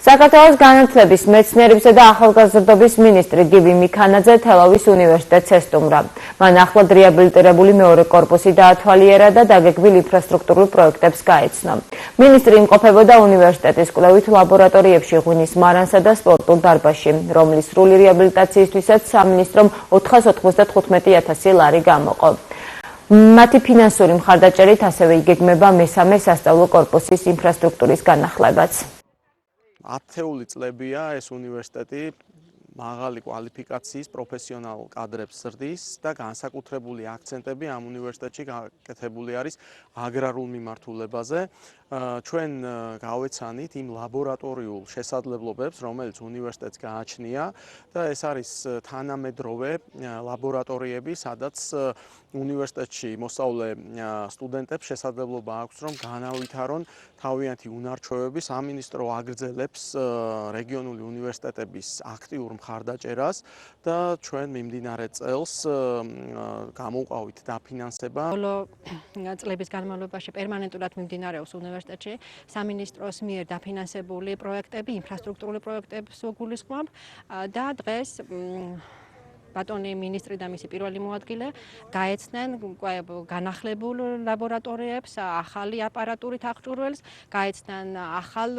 საქართველოს განათლების, მეცნიერებისა და ახალგაზრდობის მინისტრი გივი მიქანაძე თელავის უნივერსიტეტს ესტუმრა. მან ახლად რეაბილიტირებული მეორე კორპუსი დაათვალიერა და დაგეგმილ ინფრასტრუქტურულ პროექტებს გაეცნო. მინისტრი იმყოფებოდა უნივერსიტეტის კვლევით ლაბორატორიებში ღვინის მარანსა და სპორტულ დარბაზში, რომლის სრული რეაბილიტაციისთვისაც სამინისტრომ 495,000 ლარი გამოყო. მათი ფინანსური მხარდაჭერით ასევე იგეგმება მესამე სასწავლო კორპუსის ინფრასტრუქტურის განახლებაც. 10 წლებია ეს უნივერსიტეტი მაღალი კვალიფიკაციის პროფესიონალ კადრებს ზრდის და განსაკუთრებული აქცენტები ამ უნივერსიტეტში გაკეთებული არის აგრარულ მიმართულებაზე. ჩვენ გავეცანით იმ ლაბორატორიულ შესაძლებლობებს, რომელიც უნივერსიტეტს გააჩნია და ეს არის თანამედროვე ლაბორატორიები, სადაც უნივერსიტეტში მოსწავლე სტუდენტებს შესაძლებლობა აქვს, რომ განავითარონ თავიანთი უნარჩვევები. სამინისტრო აგრძელებს რეგიონული უნივერსიტეტების აქტიურ მხარდაჭერას და ჩვენ მიმდინარე წელს გამოვყავით დაფინანსება. ბოლო წლების განმავლობაში პერმანენტულად მიმდინარეობს უნივერსიტეტში სამინისტროს მიერ დაფინანსებული პროექტები, ინფრასტრუქტურული პროექტებს გულისხმობ და დღეს ბატონი მინისტრი და მისი პირველი მოადგილე გაეცნენ განახლებულ ლაბორატორიებს, ახალი აპარატურით აღჭურვილს, გაეცნან ახალ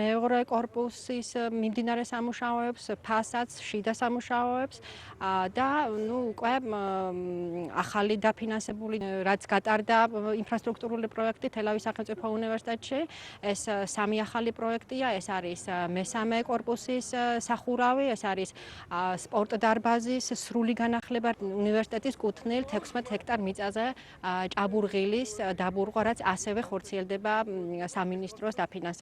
მეორე კორპუსის მიმდინარე სამუშაოებს, ფასადს, შიდა სამუშაოებს და უკვე ახალი დაფინანსებული რაც გატარდა ინფრასტრუქტურული პროექტი თელავის სახელმწიფო უნივერსიტეტში, ეს სამი ახალი პროექტია, ეს არის მესამე კორპუსის სახურავი, ეს არის სპორტ დარბაზის სრული განახლება უნივერსიტეტის კუთვნილ 16 ჰექტარ მიწაზე ჭაბურღილის დაბურღვა, რაც ასევე ხორციელდება სამინისტროს დაფინანსებით.